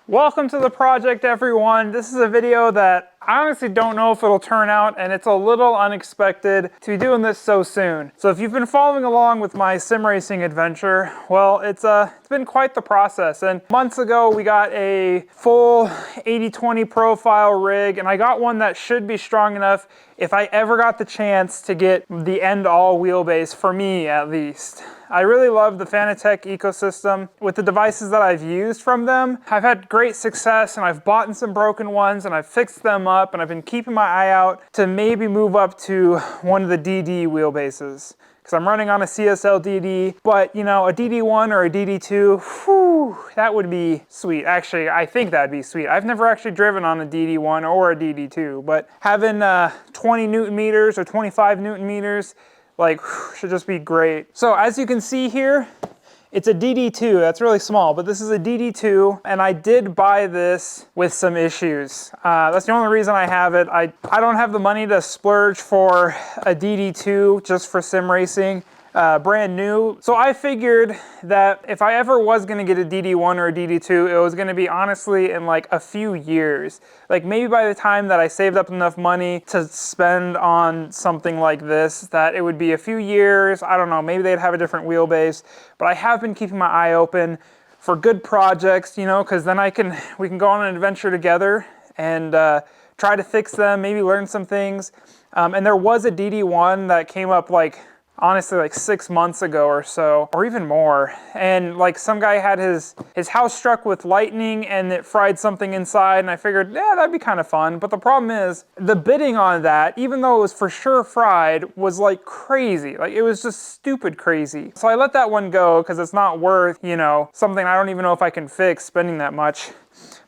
Welcome to the project, everyone. This is a video that I honestly don't know if it'll turn out, and it's a little unexpected to be doing this so soon. So if you've been following along with my sim racing adventure, well, it's been quite the process. And months ago, we got a full 80/20 profile rig, and I got one that should be strong enough if I ever got the chance to get the end-all wheelbase, for me at least. I really love the Fanatec ecosystem. With the devices that I've used from them, I've had great success, and I've bought some broken ones and I've fixed them up, and I've been keeping my eye out to maybe move up to one of the DD wheelbases. Because I'm running on a CSL DD, but you know, a DD1 or a DD2, whew, that would be sweet. Actually, I think that'd be sweet. I've never actually driven on a DD1 or a DD2, but having 20 Newton meters or 25 Newton meters, like, should just be great. So as you can see here, it's a DD2, that's really small, but this is a DD2, and I did buy this with some issues. That's the only reason I have it. I don't have the money to splurge for a DD2 just for sim racing, brand new. So I figured that if I ever was gonna get a DD1 or a DD2, it was gonna be honestly in like a few years. Like maybe by the time that I saved up enough money to spend on something like this, that it would be a few years. I don't know, maybe they'd have a different wheelbase, but I have been keeping my eye open for good projects, you know, because then we can go on an adventure together and try to fix them, maybe learn some things. And there was a DD1 that came up honestly like 6 months ago or so, or even more, and like some guy had his house struck with lightning and it fried something inside, and I figured, yeah, that'd be kind of fun. But the problem is the bidding on that, even though it was for sure fried, was like crazy. Like it was just stupid crazy. So I let that one go because it's not worth, you know, something I don't even know if I can fix spending that much.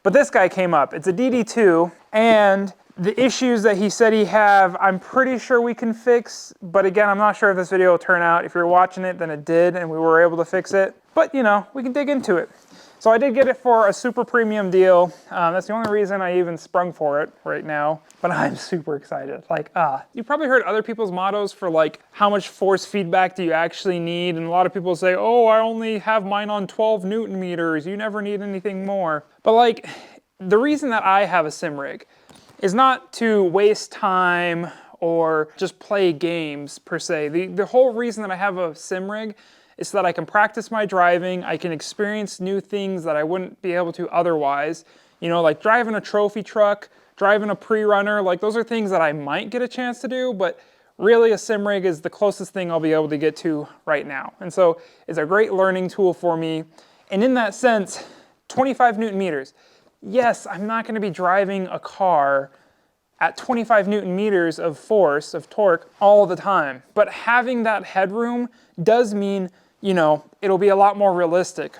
But this guy came up. It's a DD2, and the issues that he said he have, I'm pretty sure we can fix, but again, I'm not sure if this video will turn out. If you're watching it, then it did, and we were able to fix it. But you know, we can dig into it. So I did get it for a super premium deal. That's the only reason I even sprung for it right now, but I'm super excited. You've probably heard other people's mottos for like, how much force feedback do you actually need? And a lot of people say, oh, I only have mine on 12 Newton meters. You never need anything more. But like, the reason that I have a sim rig is not to waste time or just play games per se. The whole reason that I have a sim rig is so that I can practice my driving, I can experience new things that I wouldn't be able to otherwise. You know, like driving a trophy truck, driving a pre-runner, like those are things that I might get a chance to do, but really a sim rig is the closest thing I'll be able to get to right now. And so it's a great learning tool for me. And in that sense, 25 Newton meters. Yes, I'm not going to be driving a car at 25 Newton meters of force, of torque, all the time. But having that headroom does mean, you know, it'll be a lot more realistic.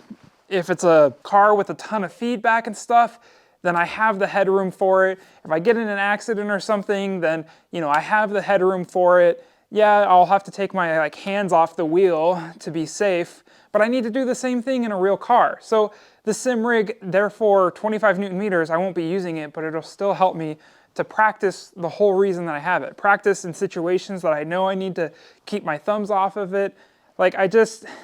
If it's a car with a ton of feedback and stuff, then I have the headroom for it. If I get in an accident or something, then, you know, I have the headroom for it. Yeah, I'll have to take my hands off the wheel to be safe, but I need to do the same thing in a real car. So the sim rig, therefore 25 Newton meters, I won't be using it, but it'll still help me to practice the whole reason that I have it. Practice in situations that I know I need to keep my thumbs off of it. Like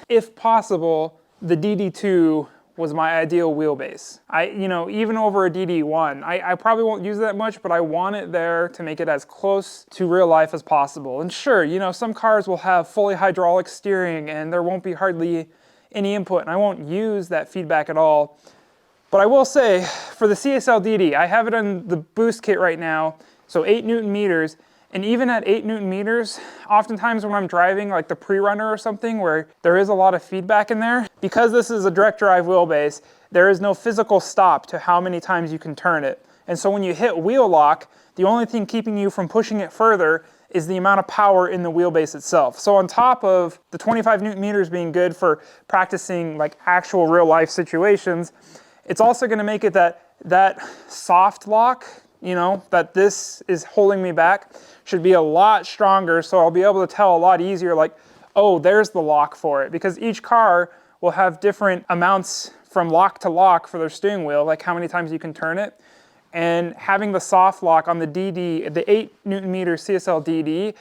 if possible, the DD2 was my ideal wheelbase. You know, even over a DD1, I probably won't use it that much, but I want it there to make it as close to real life as possible. And sure, you know, some cars will have fully hydraulic steering and there won't be hardly any input, and I won't use that feedback at all. But I will say, for the CSL DD, I have it on the boost kit right now, so 8 Newton meters, and even at 8 Newton meters, oftentimes when I'm driving like the pre-runner or something where there is a lot of feedback in there, because this is a direct drive wheelbase, there is no physical stop to how many times you can turn it. And so when you hit wheel lock, the only thing keeping you from pushing it further is the amount of power in the wheelbase itself. So on top of the 25 Newton meters being good for practicing like actual real life situations, it's also gonna make it that soft lock, you know, that this is holding me back, should be a lot stronger, so I'll be able to tell a lot easier, like, oh, there's the lock for it. Because each car will have different amounts from lock to lock for their steering wheel, like how many times you can turn it. And having the soft lock on the DD, the 8 Newton meter CSL DD,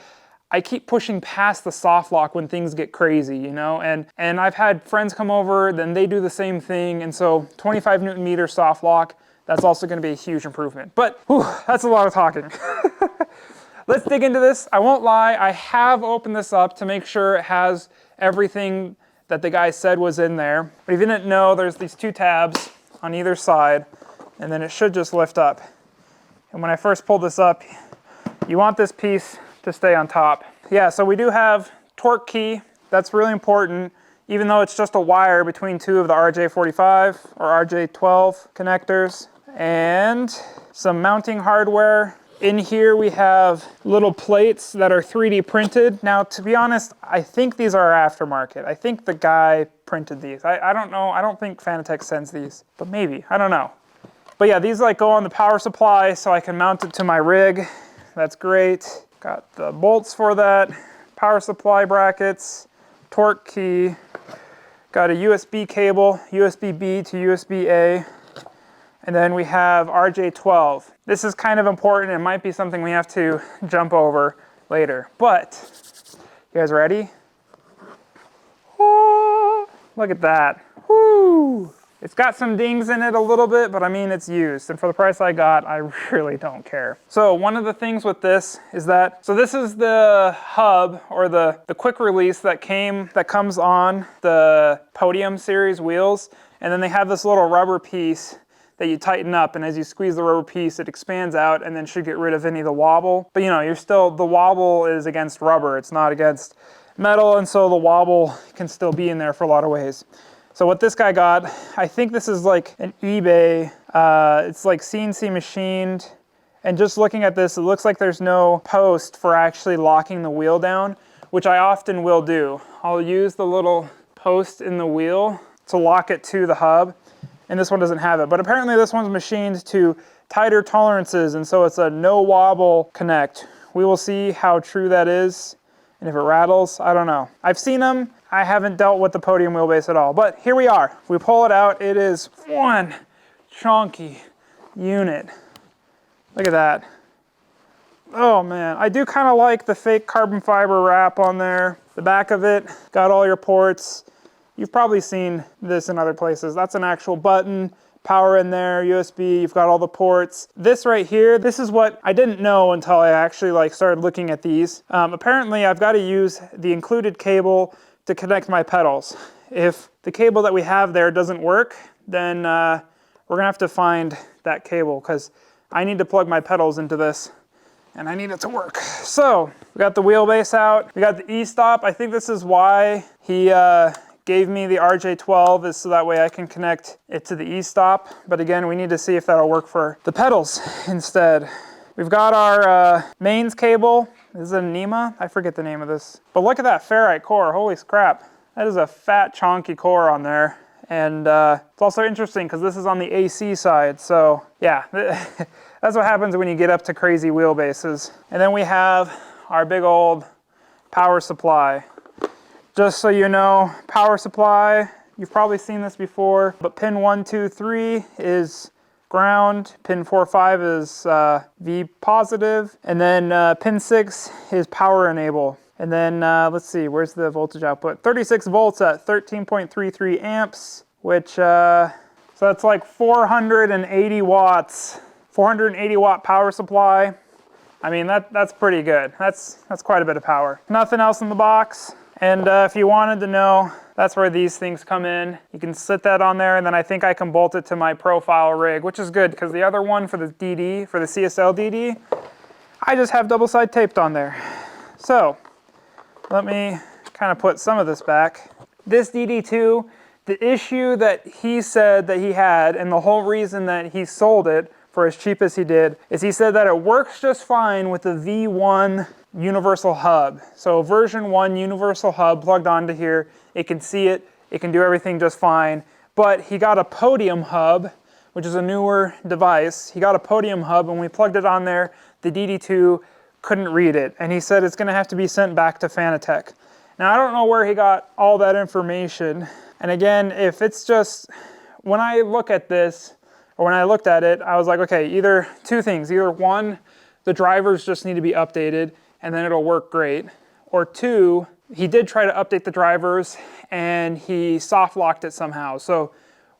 I keep pushing past the soft lock when things get crazy, you know, and I've had friends come over, then they do the same thing, and so 25 Newton meter soft lock, that's also going to be a huge improvement. But whew, that's a lot of talking. Let's dig into this. I won't lie, I have opened this up to make sure it has everything that the guy said was in there. But if you didn't know, there's these 2 tabs on either side, and then it should just lift up. And when I first pulled this up, you want this piece to stay on top. Yeah, so we do have torque key. That's really important, even though it's just a wire between 2 of the RJ45 or RJ12 connectors. And some mounting hardware. In here we have little plates that are 3D printed. Now, to be honest, I think these are aftermarket. I think the guy printed these. I don't know. I don't think Fanatec sends these, but maybe. I don't know. But yeah, these like go on the power supply so I can mount it to my rig. That's great. Got the bolts for that, power supply brackets, torque key. Got a USB cable, USB-B to USB-A. And then we have RJ12. This is kind of important. It might be something we have to jump over later. But, you guys ready? Oh, look at that. Woo! It's got some dings in it a little bit, but I mean, it's used. And for the price I got, I really don't care. So one of the things with this is that, so this is the hub or the quick release that comes on the Podium series wheels. And then they have this little rubber piece that you tighten up, and as you squeeze the rubber piece, it expands out and then should get rid of any of the wobble. But you know, the wobble is against rubber, it's not against metal, and so the wobble can still be in there for a lot of ways. So what this guy got, I think this is like an eBay, it's like CNC machined, and just looking at this, it looks like there's no post for actually locking the wheel down, which I often will do. I'll use the little post in the wheel to lock it to the hub, and this one doesn't have it. But apparently this one's machined to tighter tolerances, and so it's a no wobble connect. We will see how true that is, and if it rattles, I don't know. I've seen them. I haven't dealt with the Podium wheelbase at all, but here we are. We pull it out. It is one chunky unit. Look at that. Oh man, I do kind of like the fake carbon fiber wrap on there. The back of it, got all your ports. You've probably seen this in other places. That's an actual button, power in there, USB, you've got all the ports. This right here, this is what I didn't know until I actually started looking at these. Apparently I've got to use the included cable to connect my pedals. If the cable that we have there doesn't work, then we're gonna have to find that cable because I need to plug my pedals into this and I need it to work. So we got the wheelbase out, we got the e-stop. I think this is why he gave me the RJ12, is so that way I can connect it to the e-stop. But again, we need to see if that'll work for the pedals instead. We've got our mains cable. This is a NEMA, I forget the name of this. But look at that ferrite core, holy crap. That is a fat, chonky core on there. And it's also interesting because this is on the AC side, so yeah, that's what happens when you get up to crazy wheelbases. And then we have our big old power supply. Just so you know, power supply, you've probably seen this before, but pin 1, 2, 3 is ground, pin 4, 5 is V positive, and then pin 6 is power enable. And then let's see, where's the voltage output? 36 volts at 13.33 amps, which, so that's like 480 watts. 480 watt power supply. I mean, that's pretty good. That's quite a bit of power. Nothing else in the box. And if you wanted to know, that's where these things come in. You can sit that on there, and then I think I can bolt it to my profile rig, which is good because the other one for the DD, for the CSL DD, I just have double side taped on there. So let me kind of put some of this back. This DD2, the issue that he said that he had, and the whole reason that he sold it for as cheap as he did, is he said that it works just fine with the V1 universal hub. So version 1 universal hub plugged onto here, it can see it, it can do everything just fine. But he got a Podium hub, which is a newer device. He got a Podium hub, and when we plugged it on there, the DD2 couldn't read it. And he said it's gonna have to be sent back to Fanatec. Now I don't know where he got all that information. And again, if it's just, when I look at this, or when I looked at it, I was like, okay, either two things. Either one, the drivers just need to be updated, and then it'll work great. or two, he did try to update the drivers and he soft locked it somehow. So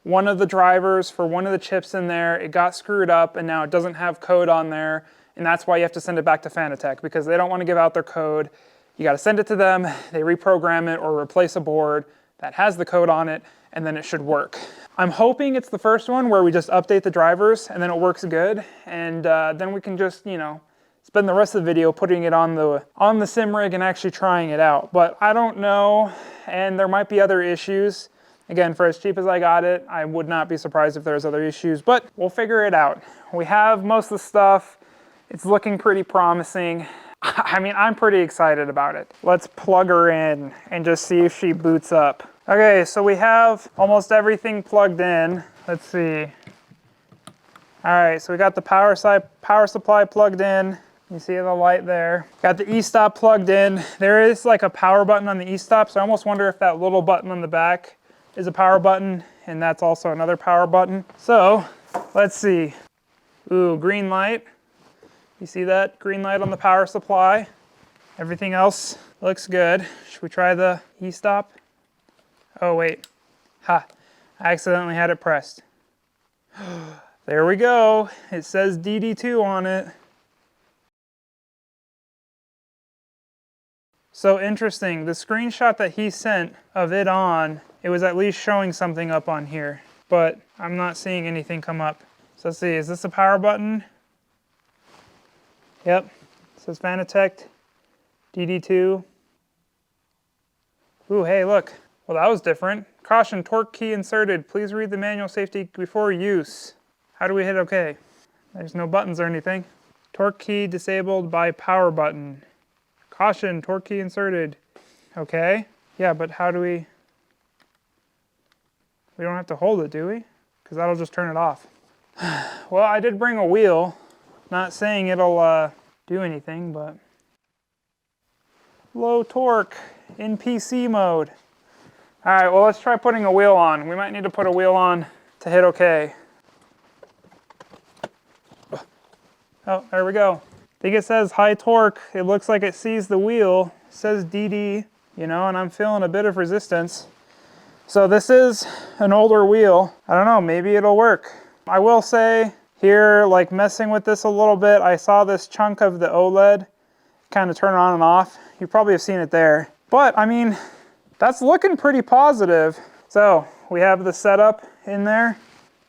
one of the drivers for one of the chips in there, it got screwed up and now it doesn't have code on there. And that's why you have to send it back to Fanatec, because they don't want to give out their code. You got to send it to them, they reprogram it or replace a board that has the code on it, and then it should work. I'm hoping it's the first one where we just update the drivers and then it works good. And then we can just, you know, spend the rest of the video putting it on the sim rig and actually trying it out. But I don't know, and there might be other issues. Again, for as cheap as I got it, I would not be surprised if there's other issues, but we'll figure it out. We have most of the stuff. It's looking pretty promising. I mean, I'm pretty excited about it. Let's plug her in and just see if she boots up. Okay, so we have almost everything plugged in. Let's see. All right, so we got the power supply plugged in. You see the light there. Got the e-stop plugged in. There is like a power button on the e-stop, so I almost wonder if that little button on the back is a power button, and that's also another power button. So, let's see. Ooh, green light. You see that? Green light on the power supply. Everything else looks good. Should we try the e-stop? Oh, wait. Ha. I accidentally had it pressed. There we go. It says DD2 on it. So interesting. The screenshot that he sent of it on, it was at least showing something up on here, but I'm not seeing anything come up. So let's see, is this a power button? Yep, it says Fanatec DD2. Ooh, hey, look. Well, that was different. Caution, torque key inserted. Please read the manual safety before use. How do we hit OK? There's no buttons or anything. Torque key disabled by power button. Caution, torque key inserted. Okay. Yeah, but how do we... We don't have to hold it, do we? Because that'll just turn it off. Well, I did bring a wheel. Not saying it'll do anything, but... Low torque in PC mode. All right, well, let's try putting a wheel on. We might need to put a wheel on to hit OK. Oh, there we go. I think it says high torque. It looks like it sees the wheel. It says DD, you know, and I'm feeling a bit of resistance. So this is an older wheel. I don't know, maybe it'll work. I will say here, like messing with this a little bit, I saw this chunk of the OLED kind of turn on and off. You probably have seen it there. But I mean, that's looking pretty positive. So we have the setup in there.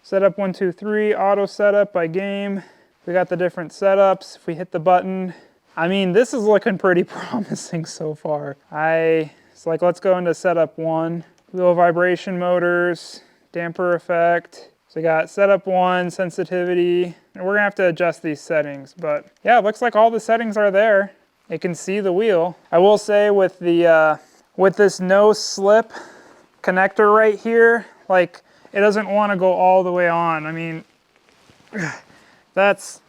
Setup 1, 2, 3, auto setup by game. We got the different setups. If we hit the button, I mean, this is looking pretty promising so far. It's like, let's go into setup 1. Wheel vibration motors, damper effect. So we got setup 1, sensitivity, and we're gonna have to adjust these settings. But yeah, it looks like all the settings are there. It can see the wheel. I will say with the with this no slip connector right here, like it doesn't want to go all the way on. I mean, that's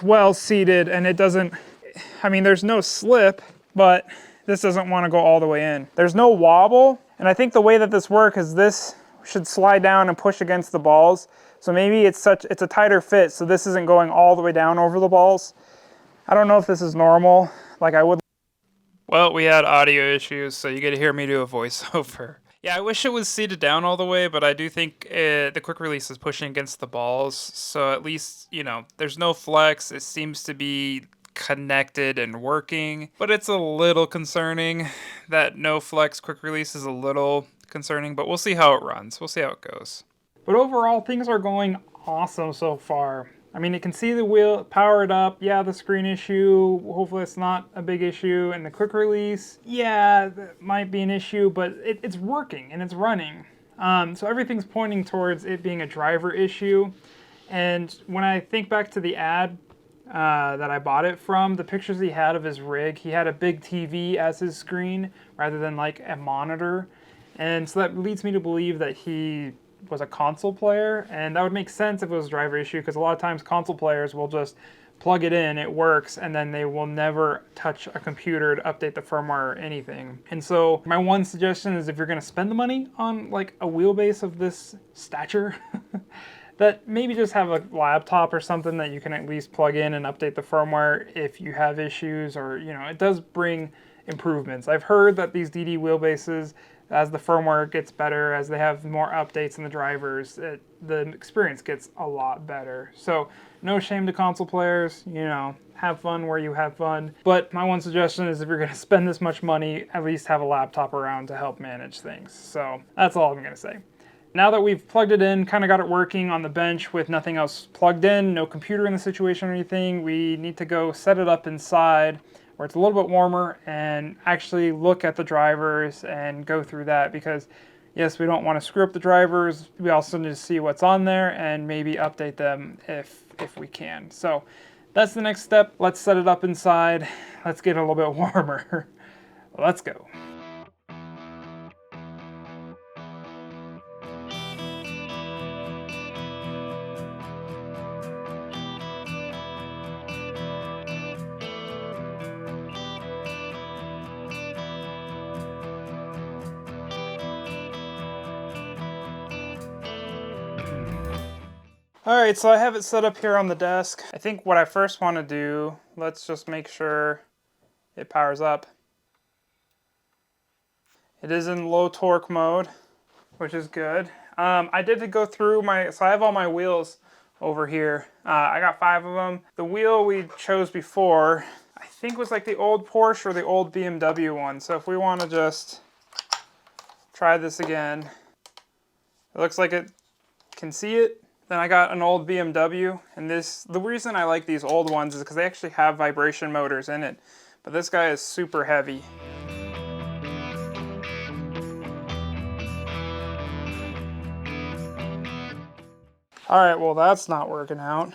well seated, and it doesn't, I mean, there's no slip, but this doesn't want to go all the way in. There's no wobble, and I think the way that this works is this should slide down and push against the balls. So maybe it's a tighter fit, so this isn't going all the way down over the balls. I don't know if this is normal, like I would. Well, we had audio issues, so you get to hear me do a voiceover. Yeah, I wish it was seated down all the way, but I do think the quick release is pushing against the balls, so at least, you know, there's no flex. It seems to be connected and working, but it's a little concerning. That no flex quick release is a little concerning, but we'll see how it runs. We'll see how it goes. But overall, things are going awesome so far. I mean, you can see the wheel powered up. Yeah, the screen issue, hopefully it's not a big issue. And the quick release, yeah, that might be an issue, but it's working and it's running. So everything's pointing towards it being a driver issue. And when I think back to the ad that I bought it from, the pictures he had of his rig, he had a big TV as his screen rather than like a monitor. And so that leads me to believe that he was a console player, and that would make sense if it was a driver issue, because a lot of times console players will just plug it in, it works, and then they will never touch a computer to update the firmware or anything. And so my one suggestion is, if you're going to spend the money on like a wheelbase of this stature, that maybe just have a laptop or something that you can at least plug in and update the firmware if you have issues, or, you know, it does bring improvements. I've heard that these DD wheelbases, as the firmware gets better, as they have more updates in the drivers, the experience gets a lot better. So no shame to console players, you know, have fun where you have fun. But my one suggestion is if you're gonna spend this much money, at least have a laptop around to help manage things. So that's all I'm gonna say. Now that we've plugged it in, kind of got it working on the bench with nothing else plugged in, no computer in the situation or anything, we need to go set it up inside where it's a little bit warmer and actually look at the drivers and go through that, because yes, we don't want to screw up the drivers. We also need to see what's on there and maybe update them if we can. So that's the next step. Let's set it up inside. Let's get a little bit warmer. Let's go. All right, so I have it set up here on the desk. I think what I first want to do, let's just make sure it powers up. It is in low torque mode, which is good. I did go through so I have all my wheels over here. I got 5 of them. The wheel we chose before, I think was like the old Porsche or the old BMW one. So if we want to just try this again, it looks like it can see it. Then I got an old BMW, and the reason I like these old ones is because they actually have vibration motors in it. But this guy is super heavy. All right, well that's not working out.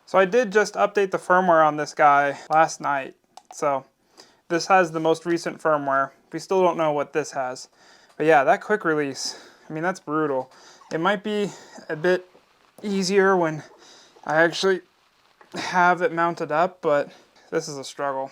So I did just update the firmware on this guy last night. So this has the most recent firmware. We still don't know what this has. But yeah, that quick release, I mean, that's brutal. It might be a bit easier when I actually have it mounted up, but this is a struggle.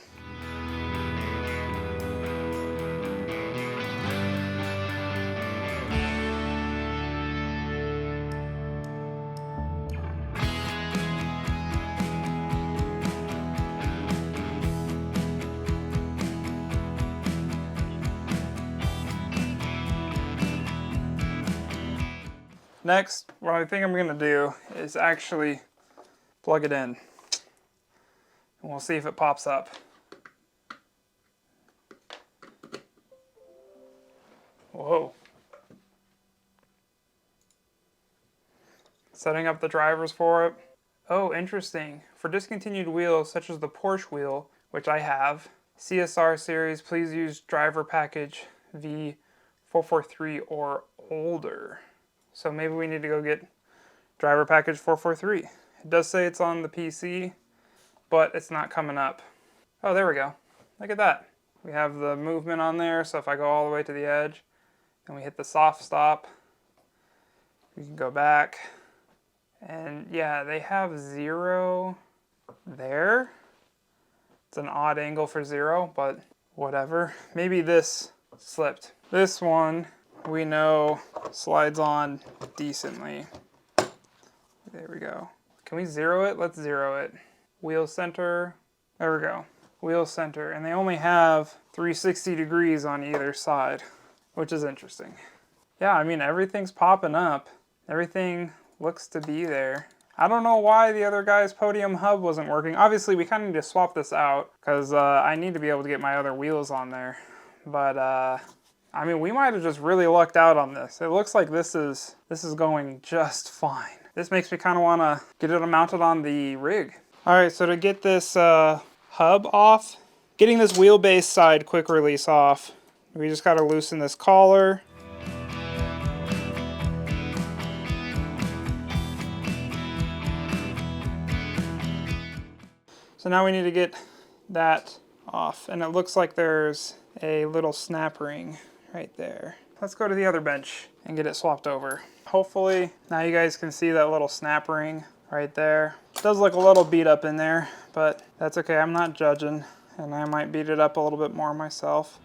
Next, what I think I'm going to do is actually plug it in. And we'll see if it pops up. Whoa. Setting up the drivers for it. Oh, interesting. For discontinued wheels, such as the Porsche wheel, which I have, CSR series, please use driver package V443 or older. So maybe we need to go get driver package 443. It does say it's on the PC, but it's not coming up. Oh, there we go. Look at that. We have the movement on there, so if I go all the way to the edge, and we hit the soft stop, we can go back. And yeah, they have 0 there. It's an odd angle for 0, but whatever. Maybe this slipped. This one, we know, slides on decently. There we go. Can we 0 it? Let's 0 it. Wheel center. There we go. Wheel center. And they only have 360 degrees on either side, which is interesting. Yeah, I mean, everything's popping up. Everything looks to be there. I don't know why the other guy's podium hub wasn't working. Obviously, we kind of need to swap this out because I need to be able to get my other wheels on there. But, I mean, we might have just really lucked out on this. It looks like this is going just fine. This makes me kind of want to get it mounted on the rig. All right, so to get this hub off, getting this wheelbase side quick release off, we just got to loosen this collar. So now we need to get that off, and it looks like there's a little snap ring right there. Let's go to the other bench and get it swapped over. Hopefully now you guys can see that little snap ring right there. does look a little beat up in there, but that's okay. I'm not judging, and I might beat it up a little bit more myself.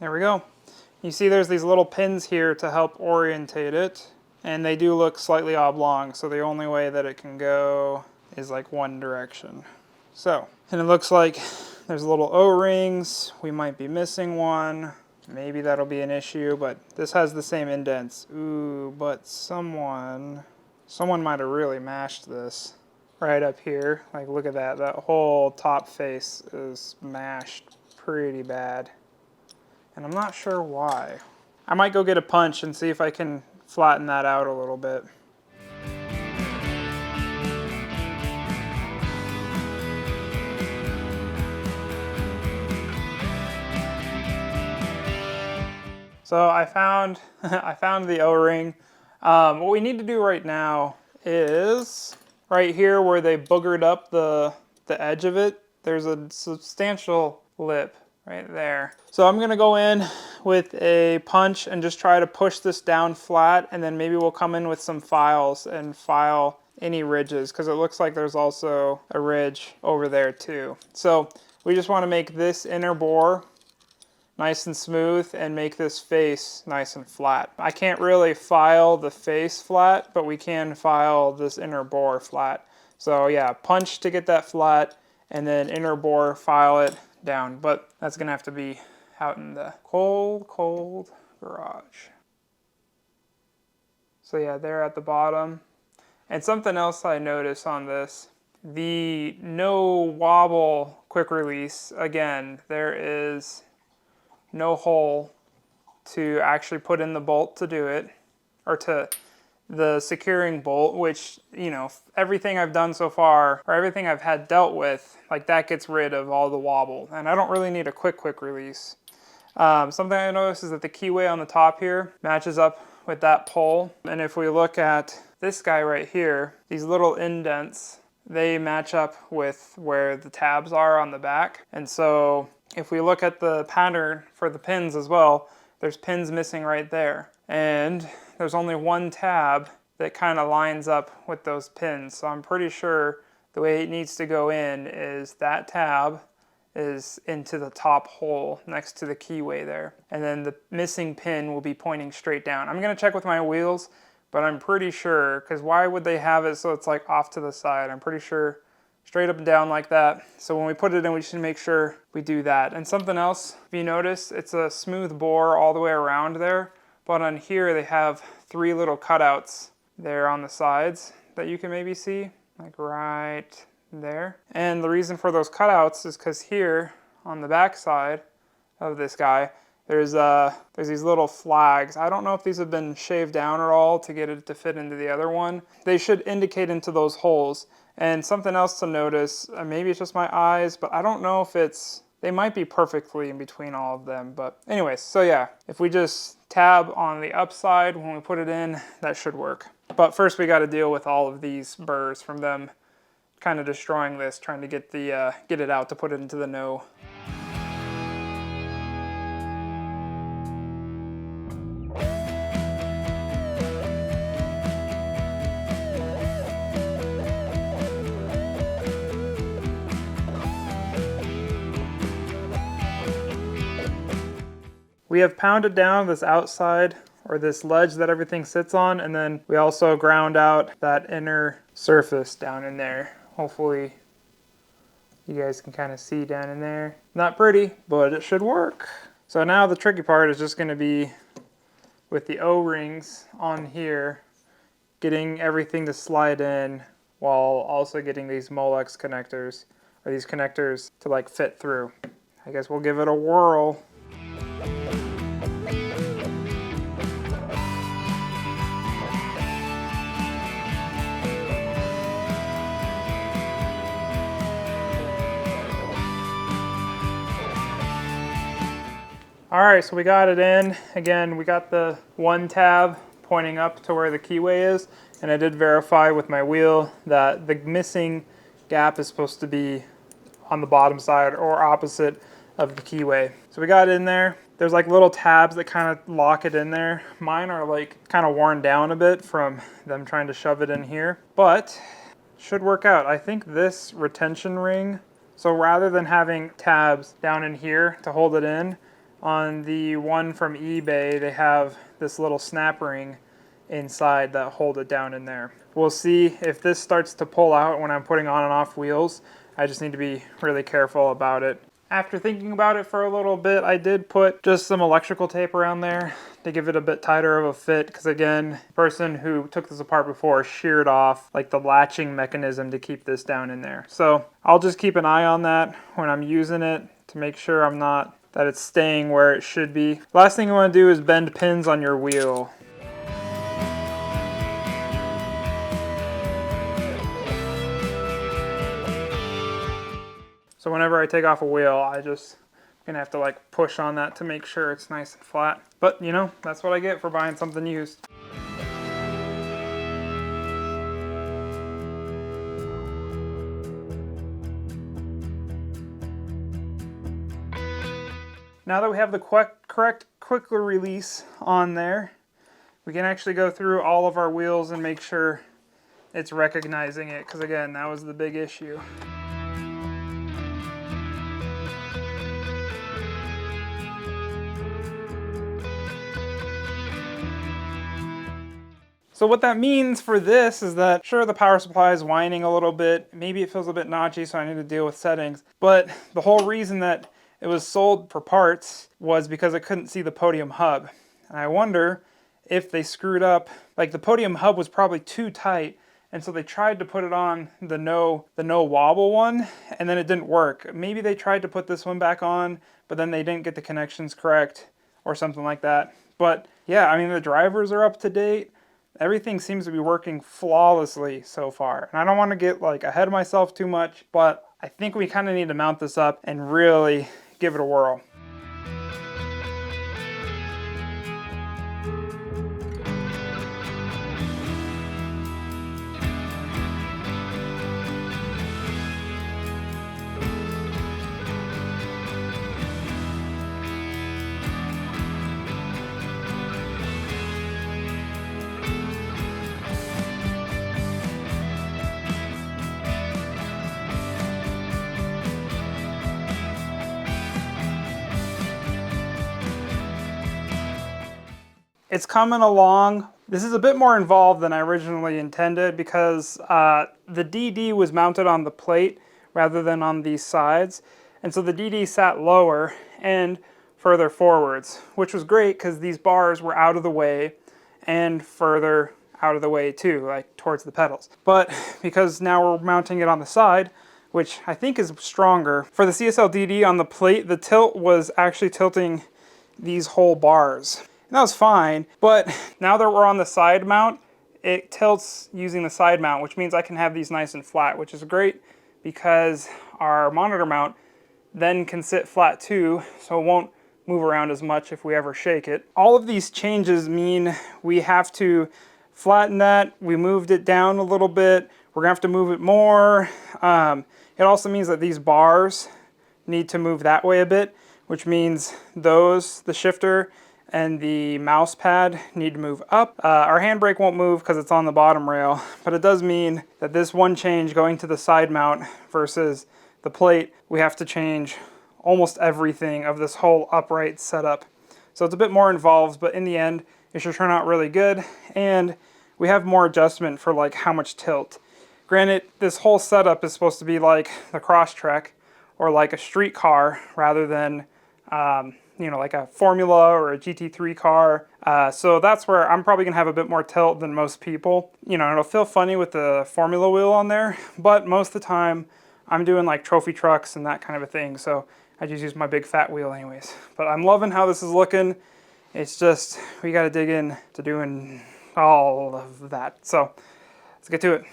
There we go. You see there's these little pins here to help orientate it, and they do look slightly oblong, so the only way that it can go is like one direction. So, and it looks like there's little O-rings. We might be missing one. Maybe that'll be an issue, but this has the same indents. Ooh, but someone might have really mashed this right up here. Like, look at that. That whole top face is mashed pretty bad. And I'm not sure why. I might go get a punch and see if I can flatten that out a little bit. So I found the O-ring. What we need to do right now is right here where they boogered up the edge of it, there's a substantial lip right there. So I'm gonna go in with a punch and just try to push this down flat, and then maybe we'll come in with some files and file any ridges, because it looks like there's also a ridge over there too. So we just want to make this inner bore nice and smooth and make this face nice and flat. I can't really file the face flat, but we can file this inner bore flat. So yeah, punch to get that flat, and then inner bore, file it down. But that's gonna have to be out in the cold, cold garage. So yeah, there at the bottom. And something else I noticed on this, the no wobble quick release, again, there is no hole to actually put in the bolt to do it, or to the securing bolt, which, you know, everything I've done so far, or everything I've had dealt with, like that gets rid of all the wobble, and I don't really need a quick release. Something I noticed is that the keyway on the top here matches up with that pole, and if we look at this guy right here, these little indents, they match up with where the tabs are on the back. And so if we look at the pattern for the pins as well, there's pins missing right there. And there's only one tab that kind of lines up with those pins. So I'm pretty sure the way it needs to go in is that tab is into the top hole next to the keyway there. And then the missing pin will be pointing straight down. I'm gonna check with my wheels, but I'm pretty sure, because why would they have it so it's like off to the side? I'm pretty sure straight up and down like that. So when we put it in, we should make sure we do that. And something else, if you notice, it's a smooth bore all the way around there, but on here they have 3 little cutouts there on the sides that you can maybe see, like right there. And the reason for those cutouts is because here on the back side of this guy, there's these little flags. I don't know if these have been shaved down at all to get it to fit into the other one. They should indicate into those holes. And something else to notice, maybe it's just my eyes, but I don't know if they might be perfectly in between all of them. But anyways, so yeah, if we just tab on the upside when we put it in, that should work. But first we got to deal with all of these burrs from them kind of destroying this, trying to get it out to put it into the no. We have pounded down this outside, or this ledge that everything sits on, and then we also ground out that inner surface down in there. Hopefully you guys can kind of see down in there. Not pretty, but it should work. So now the tricky part is just going to be with the O-rings on here, getting everything to slide in while also getting these Molex connectors, or these connectors to like fit through. I guess we'll give it a whirl. All right, so we got it in. Again, we got the one tab pointing up to where the keyway is, And I did verify with my wheel that the missing gap is supposed to be on the bottom side or opposite of the keyway. So we got in there. There's like little tabs that kind of lock it in there. Mine are like kind of worn down a bit from them trying to shove it in here, but should work out. I think this retention ring, so rather than having tabs down in here to hold it in, on the one from eBay, they have this little snap ring inside that hold it down in there. We'll see if this starts to pull out when I'm putting on and off wheels. I just need to be really careful about it. After thinking about it for a little bit, I did put just some electrical tape around there to give it a bit tighter of a fit, because again, the person who took this apart before sheared off like the latching mechanism to keep this down in there. So I'll just keep an eye on that when I'm using it to make sure that it's staying where it should be. Last thing you want to do is bend pins on your wheel. So whenever I take off a wheel, I just gonna have to like push on that to make sure it's nice and flat. But you know, that's what I get for buying something used. Now that we have the correct quick release on there, we can actually go through all of our wheels and make sure it's recognizing it, because again, that was the big issue. So what that means for this is that, sure, the power supply is whining a little bit, maybe it feels a bit notchy, so I need to deal with settings, but the whole reason that it was sold for parts was because I couldn't see the podium hub. And I wonder if they screwed up, like the podium hub was probably too tight, and so they tried to put it on the no wobble one, and then it didn't work. Maybe they tried to put this one back on, but then they didn't get the connections correct or something like that. But yeah, I mean, the drivers are up to date. Everything seems to be working flawlessly so far. And I don't want to get like ahead of myself too much, but I think we kind of need to mount this up and really give it a whirl. It's coming along. This is a bit more involved than I originally intended, because the DD was mounted on the plate rather than on these sides. And so the DD sat lower and further forwards, which was great because these bars were out of the way and further out of the way too, like towards the pedals. But because now we're mounting it on the side, which I think is stronger, for the CSL DD on the plate, the tilt was actually tilting these whole bars. And that was fine, but now that we're on the side mount, it tilts using the side mount, which means I can have these nice and flat, which is great because our monitor mount then can sit flat too, so it won't move around as much if we ever shake it. All of these changes mean we have to flatten that. We moved it down a little bit. We're gonna have to move it more. It also means that these bars need to move that way a bit, which means the shifter and the mouse pad need to move up. Our handbrake won't move because it's on the bottom rail, but it does mean that this one change going to the side mount versus the plate, we have to change almost everything of this whole upright setup. So it's a bit more involved, but in the end, it should turn out really good. And we have more adjustment for like how much tilt. Granted, this whole setup is supposed to be like the Crosstrek or like a street car rather than you know, like a Formula or a GT3 car. So that's where I'm probably gonna have a bit more tilt than most people. You know, it'll feel funny with the Formula wheel on there, but most of the time I'm doing like trophy trucks and that kind of a thing. So I just use my big fat wheel anyways. But I'm loving how this is looking. It's just, we gotta dig in to doing all of that. So let's get to it.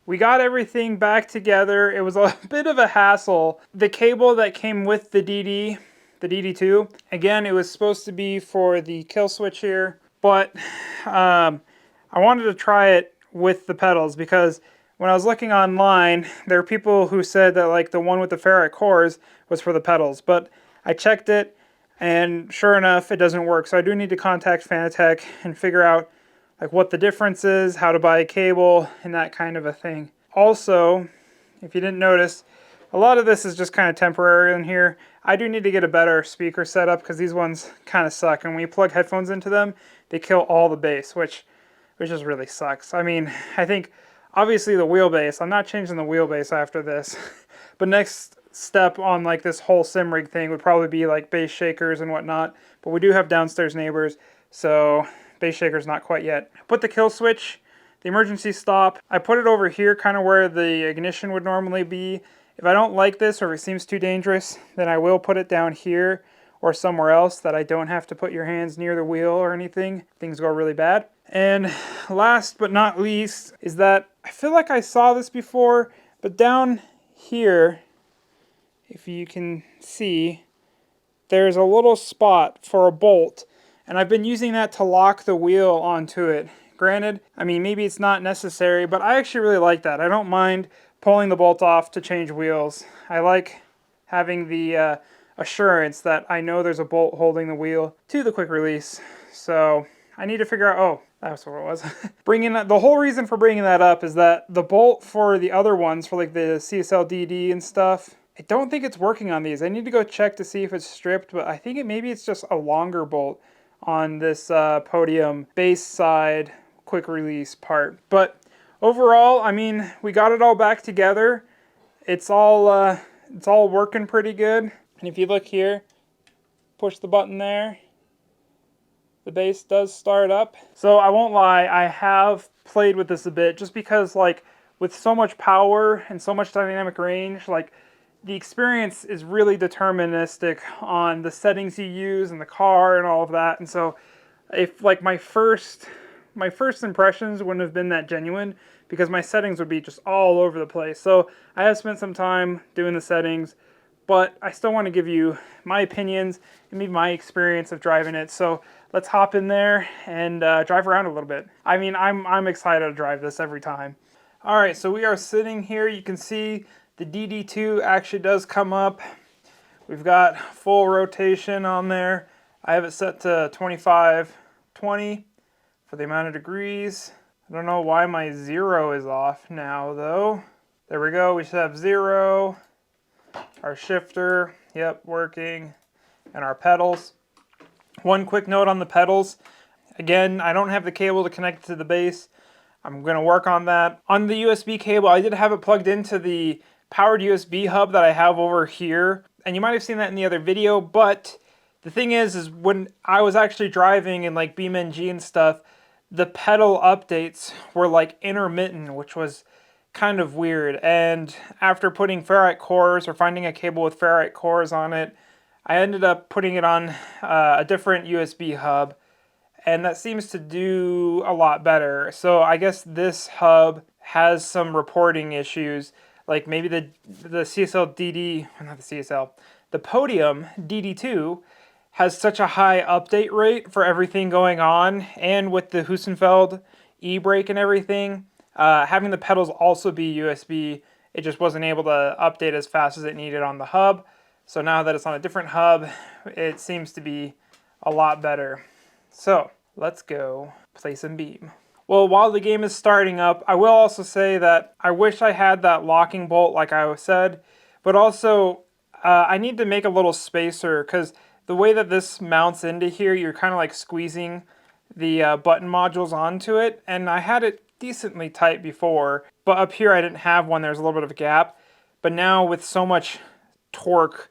we got everything back together. It was a bit of a hassle. The cable that came with the DD2, again, it was supposed to be for the kill switch here, but I wanted to try it with the pedals because when I was looking online, there were people who said that like the one with the ferrite cores was for the pedals, but I checked it and sure enough, it doesn't work. So I do need to contact Fanatec and figure out like what the difference is, how to buy a cable, and that kind of a thing. Also, if you didn't notice, a lot of this is just kind of temporary in here. I do need to get a better speaker setup because these ones kind of suck. And when you plug headphones into them, they kill all the bass, which just really sucks. I mean, I think obviously the wheelbase, I'm not changing the wheelbase after this, but next step on like this whole sim rig thing would probably be like bass shakers and whatnot. But we do have downstairs neighbors, so bass shaker's not quite yet. Put the kill switch, the emergency stop. I put it over here kind of where the ignition would normally be. If I don't like this or if it seems too dangerous, then I will put it down here or somewhere else that I don't have to put your hands near the wheel or anything. Things go really bad. And last but not least is that I feel like I saw this before, but down here, if you can see, there's a little spot for a bolt, and I've been using that to lock the wheel onto it. Granted, I mean, maybe it's not necessary, but I actually really like that. I don't mind pulling the bolt off to change wheels. I like having the assurance that I know there's a bolt holding the wheel to the quick release. So I need to figure out, oh, that's what it was. The whole reason for bringing that up is that the bolt for the other ones, for like the CSL DD and stuff, I don't think it's working on these. I need to go check to see if it's stripped, but I think maybe it's just a longer bolt on this podium base side quick release part. But overall, I mean, we got it all back together. It's all working pretty good. And if you look here, push the button there, the base does start up. So I won't lie, I have played with this a bit just because like with so much power and so much dynamic range, like the experience is really deterministic on the settings you use and the car and all of that. And so if like my first impressions wouldn't have been that genuine because my settings would be just all over the place. So I have spent some time doing the settings, but I still want to give you my opinions and maybe my experience of driving it. So let's hop in there and drive around a little bit. I mean, I'm excited to drive this every time. All right, so we are sitting here. You can see the DD2 actually does come up. We've got full rotation on there. I have it set to 25-20 for the amount of degrees. I don't know why my 0 is off now though. There we go, we should have 0. Our shifter, yep, working. And our pedals. One quick note on the pedals. Again, I don't have the cable to connect to the base. I'm gonna work on that. On the USB cable, I did have it plugged into the powered USB hub that I have over here. And you might have seen that in the other video, but the thing is when I was actually driving in like BeamNG and stuff, the pedal updates were like intermittent, which was kind of weird. And after putting ferrite cores or finding a cable with ferrite cores on it, I ended up putting it on a different USB hub, and that seems to do a lot better. So I guess this hub has some reporting issues, like maybe the CSL DD, not the CSL, the Podium DD2 has such a high update rate for everything going on, and with the Hussenfeld e-brake and everything, having the pedals also be USB, it just wasn't able to update as fast as it needed on the hub. So now that it's on a different hub, it seems to be a lot better. So let's go play some Beam. Well, while the game is starting up, I will also say that I wish I had that locking bolt like I said, but also I need to make a little spacer because the way that this mounts into here, you're kind of like squeezing the button modules onto it, and I had it decently tight before, but up here I didn't have one. There's a little bit of a gap, but now with so much torque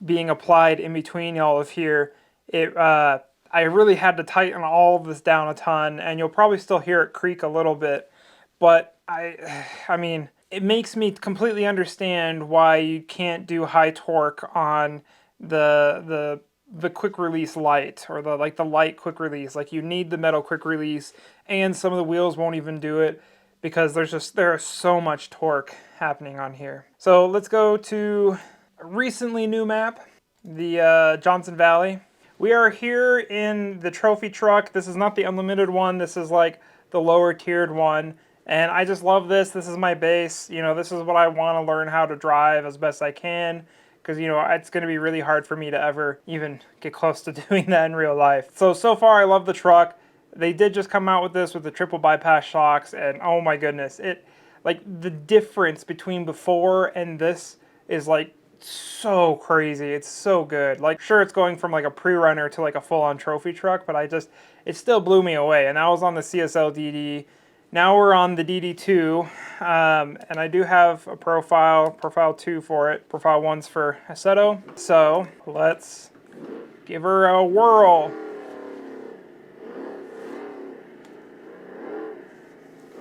being applied in between all of here, I really had to tighten all of this down a ton, and you'll probably still hear it creak a little bit, but I mean, it makes me completely understand why you can't do high torque on the quick release light, or the light quick release. Like, you need the metal quick release, and some of the wheels won't even do it because there is so much torque happening on here. So let's go to a recently new map, the Johnson Valley. We are here in the trophy truck. This is not the unlimited one. This is like the lower tiered one. And I just love this. This is my base. You know, this is what I want to learn how to drive as best I can. Because, you know, it's going to be really hard for me to ever even get close to doing that in real life. So far I love the truck. They did just come out with this with the triple bypass shocks. And oh my goodness, like the difference between before and this is like so crazy. It's so good. Like, sure, it's going from like a pre-runner to like a full-on trophy truck, but it still blew me away. And that was on the CSL DD. Now we're on the DD2, and I do have a profile 2 for it. Profile 1's for Assetto. So let's give her a whirl.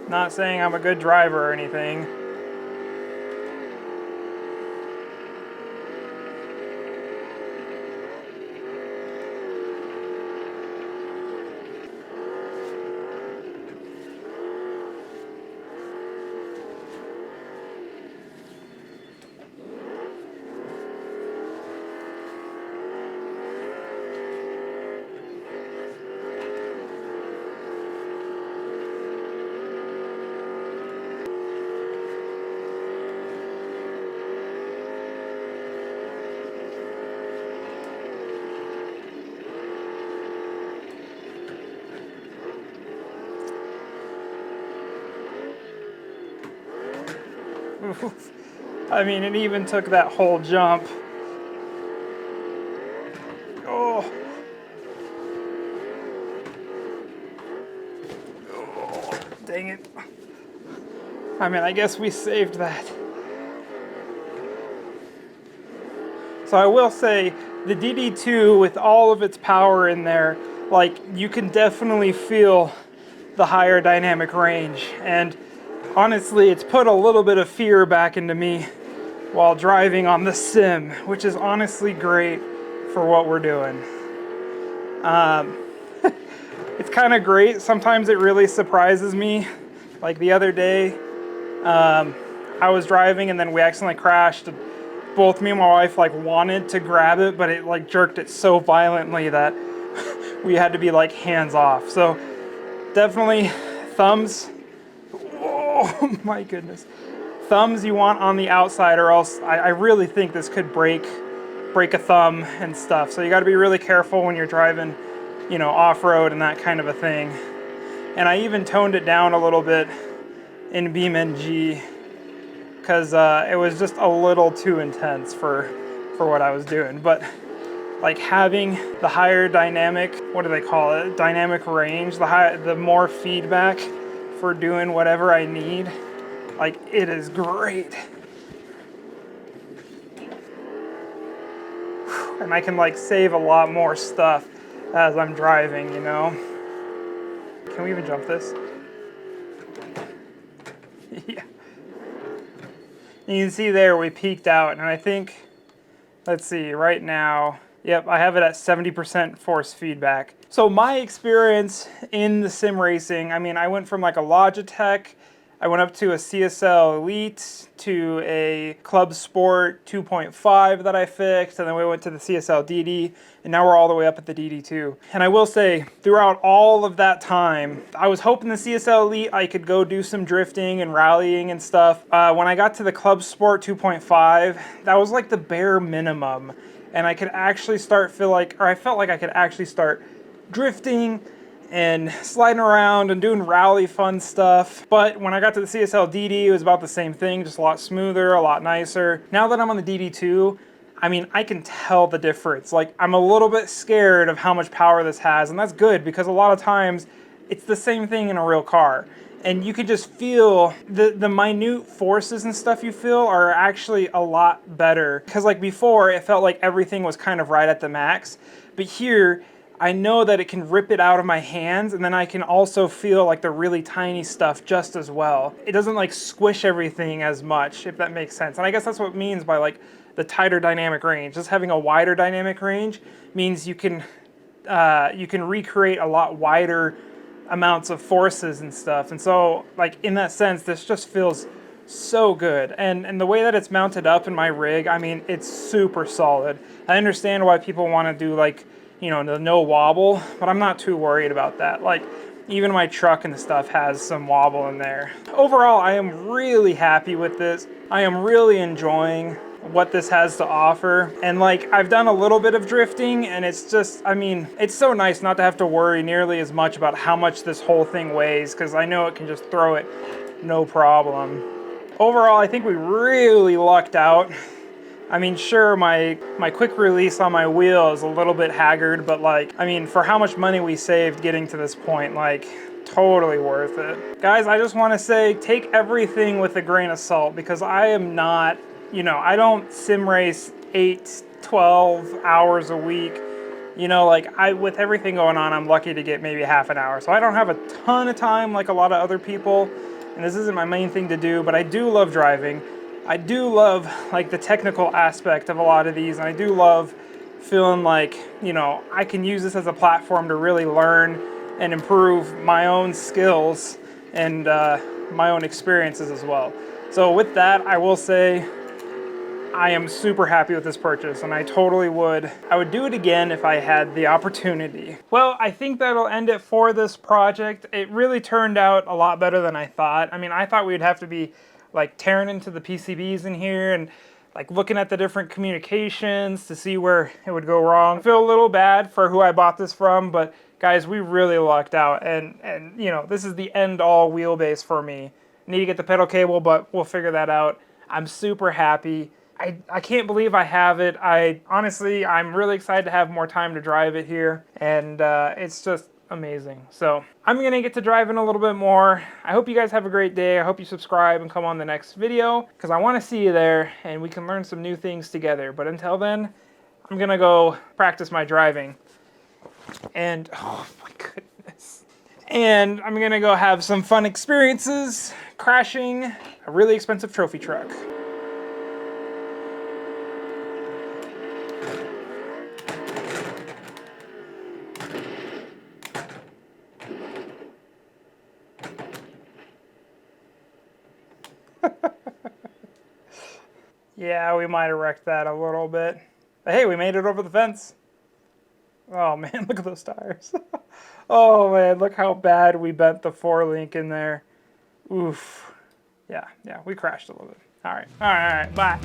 Not saying I'm a good driver or anything. I mean, it even took that whole jump. Oh. Oh, dang it. I mean, I guess we saved that. So I will say, the DD2, with all of its power in there, like, you can definitely feel the higher dynamic range. And honestly, it's put a little bit of fear back into me while driving on the sim, which is honestly great for what we're doing. It's kind of great. Sometimes it really surprises me. Like the other day, I was driving and then we accidentally crashed. Both me and my wife like wanted to grab it, but it like jerked it so violently that we had to be like hands off. So definitely thumbs. Oh my goodness. Thumbs you want on the outside, or else I really think this could break a thumb and stuff. So you got to be really careful when you're driving, you know, off-road and that kind of a thing. And I even toned it down a little bit in BeamNG because it was just a little too intense for what I was doing. But like having the higher dynamic, what do they call it? Dynamic range, the more feedback for doing whatever I need, like it is great. And I can like save a lot more stuff as I'm driving, you know? Can we even jump this? Yeah. And you can see there we peaked out, and I think, let's see, right now, yep, I have it at 70% force feedback. So my experience in the sim racing, I mean, I went from like a Logitech, I went up to a CSL Elite, to a Club Sport 2.5 that I fixed, and then we went to the CSL DD, and now we're all the way up at the DD2. And I will say, throughout all of that time, I was hoping the CSL Elite I could go do some drifting and rallying and stuff. When I got to the Club Sport 2.5, that was like the bare minimum, and I could actually I felt like I could actually start drifting and sliding around and doing rally fun stuff. But when I got to the CSL DD, it was about the same thing, just a lot smoother, a lot nicer. Now that I'm on the DD2, I mean, I can tell the difference. Like, I'm a little bit scared of how much power this has, and that's good because a lot of times it's the same thing in a real car. And you can just feel the minute forces and stuff you feel are actually a lot better. Because like before, it felt like everything was kind of right at the max. But here, I know that it can rip it out of my hands, and then I can also feel like the really tiny stuff just as well. It doesn't like squish everything as much, if that makes sense. And I guess that's what it means by like the tighter dynamic range. Just having a wider dynamic range means you can recreate a lot wider amounts of forces and stuff. And so, like, in that sense, this just feels so good. And the way that it's mounted up in my rig, I mean, it's super solid. I understand why people want to do, like, you know, the no wobble, but I'm not too worried about that. Like, even my truck and stuff has some wobble in there. Overall, I am really happy with this. I am really enjoying what this has to offer. And like, I've done a little bit of drifting, and it's just, I mean, it's so nice not to have to worry nearly as much about how much this whole thing weighs, because I know it can just throw it no problem. Overall, I think we really lucked out. I mean, sure, my quick release on my wheel is a little bit haggard, but like, I mean, for how much money we saved getting to this point, like, totally worth it. Guys, I just want to say, take everything with a grain of salt, because I am not, you know, I don't sim race 8, 12 hours a week. You know, like, with everything going on, I'm lucky to get maybe half an hour. So I don't have a ton of time like a lot of other people, and this isn't my main thing to do, but I do love driving. I do love, like, the technical aspect of a lot of these, and I do love feeling like, you know, I can use this as a platform to really learn and improve my own skills and my own experiences as well. So with that, I will say I am super happy with this purchase, and I would do it again if I had the opportunity. Well, I think that'll end it for this project. It really turned out a lot better than I thought. I mean, I thought we'd have to be like tearing into the PCBs in here and like looking at the different communications to see where it would go wrong. I feel a little bad for who I bought this from, but guys, we really lucked out, and you know, this is the end all wheelbase for me. I need to get the pedal cable, but we'll figure that out. I'm super happy. I can't believe I have it. Honestly, I'm really excited to have more time to drive it here, and it's just amazing. So I'm gonna get to driving a little bit more. I hope you guys have a great day. I hope you subscribe and come on the next video, because I want to see you there and we can learn some new things together. But until then, I'm gonna go practice my driving. And oh my goodness. And I'm gonna go have some fun experiences crashing a really expensive trophy truck. Yeah, we might have wrecked that a little bit. But hey, we made it over the fence. Oh man, look at those tires. Oh man, look how bad we bent the 4-link in there. Oof. Yeah, we crashed a little bit. All right, bye.